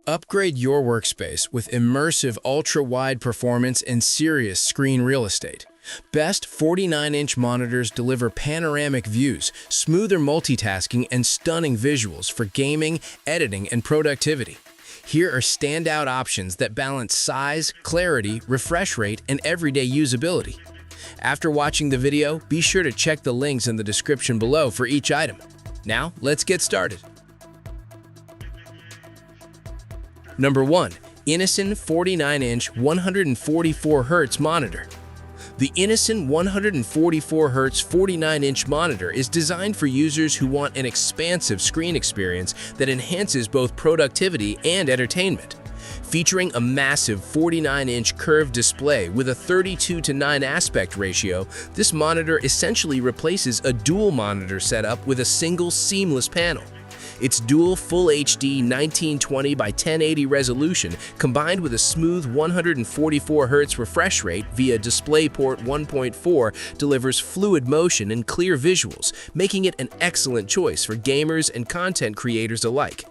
Upgrade your workspace with immersive ultra-wide performance and serious screen real estate. Best 49-inch monitors deliver panoramic views, smoother multitasking, and stunning visuals for gaming, editing, and productivity. Here are standout options that balance size, clarity, refresh rate, and everyday usability. After watching the video, be sure to check the links in the description below for each item. Now, let's get started. Number 1. INNOCN 49-inch 144Hz monitor. The INNOCN 144Hz 49-inch monitor is designed for users who want an expansive screen experience that enhances both productivity and entertainment. Featuring a massive 49-inch curved display with a 32:9 aspect ratio, this monitor essentially replaces a dual monitor setup with a single seamless panel. Its dual Full HD 1920 by 1080 resolution, combined with a smooth 144Hz refresh rate via DisplayPort 1.4, delivers fluid motion and clear visuals, making it an excellent choice for gamers and content creators alike.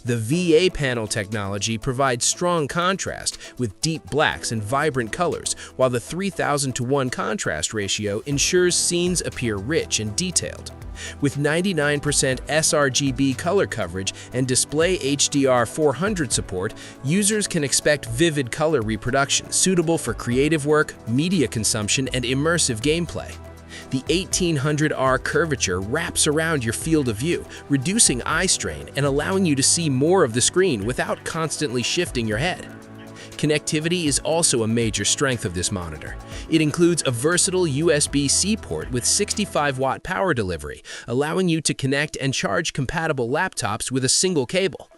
The VA panel technology provides strong contrast with deep blacks and vibrant colors, while the 3000:1 contrast ratio ensures scenes appear rich and detailed. With 99% sRGB color coverage and Display HDR 400 support, users can expect vivid color reproduction suitable for creative work, media consumption, and immersive gameplay. The 1800R curvature wraps around your field of view, reducing eye strain and allowing you to see more of the screen without constantly shifting your head. Connectivity is also a major strength of this monitor. It includes a versatile USB-C port with 65-watt power delivery, allowing you to connect and charge compatible laptops with a single cable.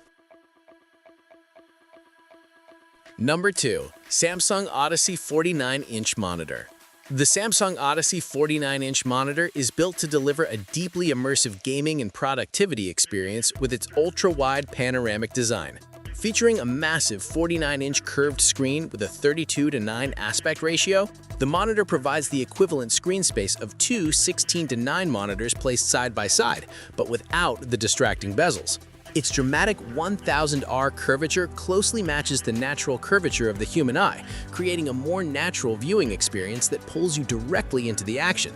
Number 2. Samsung Odyssey 49-inch monitor. The Samsung Odyssey 49-inch monitor is built to deliver a deeply immersive gaming and productivity experience with its ultra-wide panoramic design. Featuring a massive 49-inch curved screen with a 32:9 aspect ratio, the monitor provides the equivalent screen space of two 16:9 monitors placed side by side, but without the distracting bezels. Its dramatic 1000R curvature closely matches the natural curvature of the human eye, creating a more natural viewing experience that pulls you directly into the action.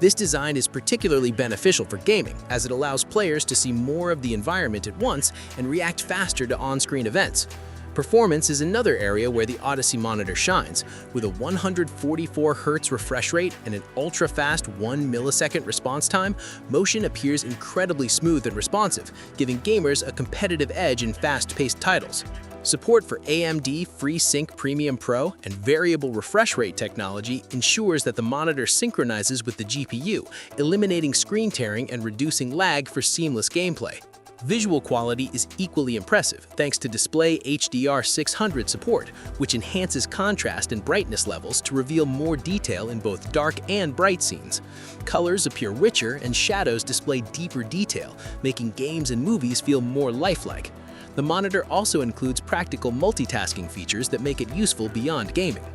This design is particularly beneficial for gaming, as it allows players to see more of the environment at once and react faster to on-screen events. Performance is another area where the Odyssey monitor shines. With a 144Hz refresh rate and an ultra-fast 1 millisecond response time, motion appears incredibly smooth and responsive, giving gamers a competitive edge in fast-paced titles. Support for AMD FreeSync Premium Pro and variable refresh rate technology ensures that the monitor synchronizes with the GPU, eliminating screen tearing and reducing lag for seamless gameplay. Visual quality is equally impressive thanks to Display HDR 600 support, which enhances contrast and brightness levels to reveal more detail in both dark and bright scenes. Colors appear richer and shadows display deeper detail, making games and movies feel more lifelike. The monitor also includes practical multitasking features that make it useful beyond gaming.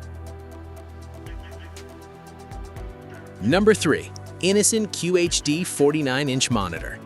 Number 3. INNOCN QHD 49-inch monitor.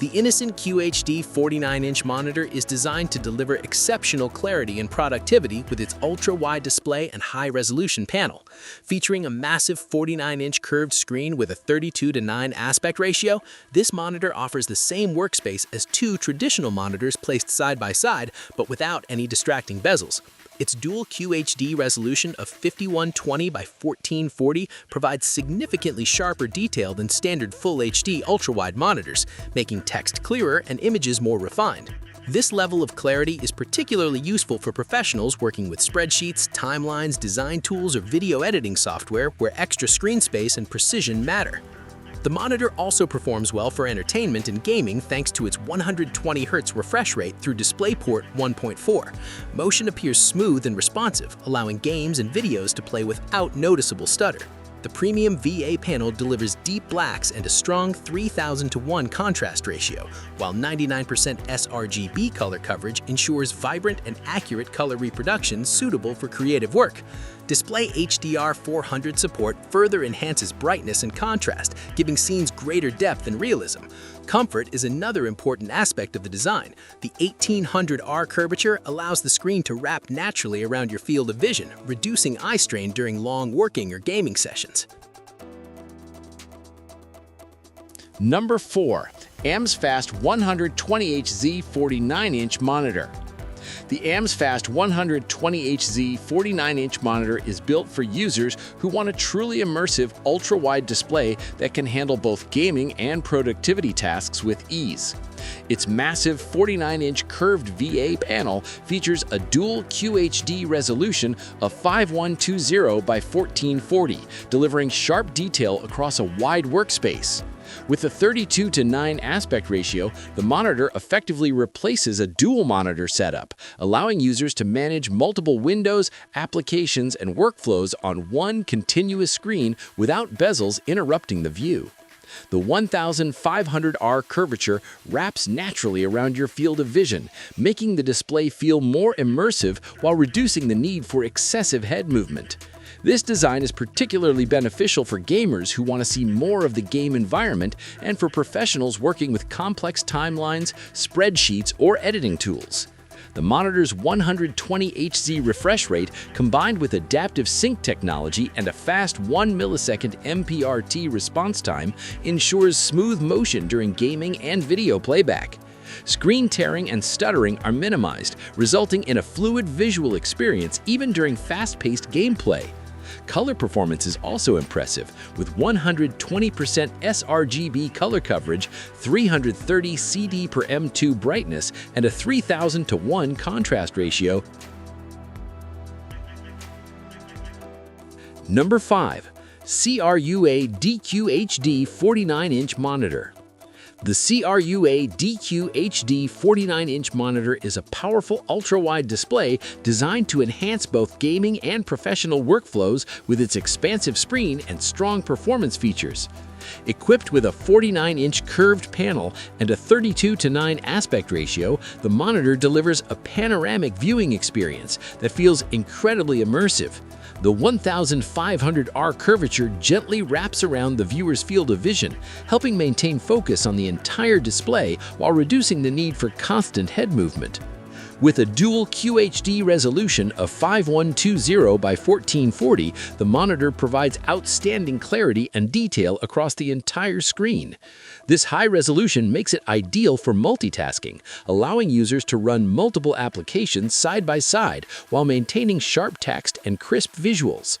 The INNOCN QHD 49-inch monitor is designed to deliver exceptional clarity and productivity with its ultra-wide display and high-resolution panel. Featuring a massive 49-inch curved screen with a 32:9 aspect ratio, this monitor offers the same workspace as two traditional monitors placed side by side, but without any distracting bezels. Its dual QHD resolution of 5120 by 1440 provides significantly sharper detail than standard Full HD ultra-wide monitors, making text clearer and images more refined. This level of clarity is particularly useful for professionals working with spreadsheets, timelines, design tools, or video editing software where extra screen space and precision matter. The monitor also performs well for entertainment and gaming thanks to its 120Hz refresh rate through DisplayPort 1.4. Motion appears smooth and responsive, allowing games and videos to play without noticeable stutter. The premium VA panel delivers deep blacks and a strong 3000:1 contrast ratio, while 99% sRGB color coverage ensures vibrant and accurate color reproduction suitable for creative work. Display HDR 400 support further enhances brightness and contrast, giving scenes greater depth and realism. Comfort is another important aspect of the design. The 1800R curvature allows the screen to wrap naturally around your field of vision, reducing eye strain during long working or gaming sessions. Number 4. Amzfast 120Hz 49-inch monitor. The Amzfast 120Hz 49-inch monitor is built for users who want a truly immersive, ultra-wide display that can handle both gaming and productivity tasks with ease. Its massive 49-inch curved VA panel features a dual QHD resolution of 5120 by 1440, delivering sharp detail across a wide workspace. With a 32:9 aspect ratio, the monitor effectively replaces a dual monitor setup, allowing users to manage multiple windows, applications, and workflows on one continuous screen without bezels interrupting the view. The 1500R curvature wraps naturally around your field of vision, making the display feel more immersive while reducing the need for excessive head movement. This design is particularly beneficial for gamers who want to see more of the game environment and for professionals working with complex timelines, spreadsheets, or editing tools. The monitor's 120Hz refresh rate, combined with adaptive sync technology and a fast 1 millisecond MPRT response time, ensures smooth motion during gaming and video playback. Screen tearing and stuttering are minimized, resulting in a fluid visual experience even during fast-paced gameplay. Color performance is also impressive, with 120% sRGB color coverage, 330 CD per M2 brightness, and a 3000:1 contrast ratio. Number 5. CRUA DQHD 49-inch monitor. The CRUA DQHD 49-inch monitor is a powerful ultra-wide display designed to enhance both gaming and professional workflows with its expansive screen and strong performance features. Equipped with a 49-inch curved panel and a 32:9 aspect ratio, the monitor delivers a panoramic viewing experience that feels incredibly immersive. The 1500R curvature gently wraps around the viewer's field of vision, helping maintain focus on the entire display while reducing the need for constant head movement. With a dual QHD resolution of 5120 by 1440, the monitor provides outstanding clarity and detail across the entire screen. This high resolution makes it ideal for multitasking, allowing users to run multiple applications side by side while maintaining sharp text and crisp visuals.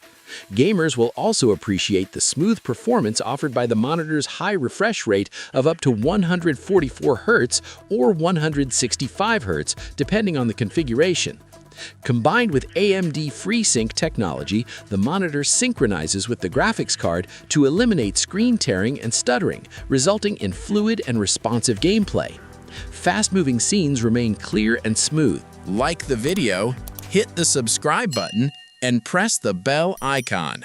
Gamers will also appreciate the smooth performance offered by the monitor's high refresh rate of up to 144 Hz or 165 Hz, depending on the configuration. Combined with AMD FreeSync technology, the monitor synchronizes with the graphics card to eliminate screen tearing and stuttering, resulting in fluid and responsive gameplay. Fast-moving scenes remain clear and smooth. Like the video, hit the subscribe button, and press the bell icon.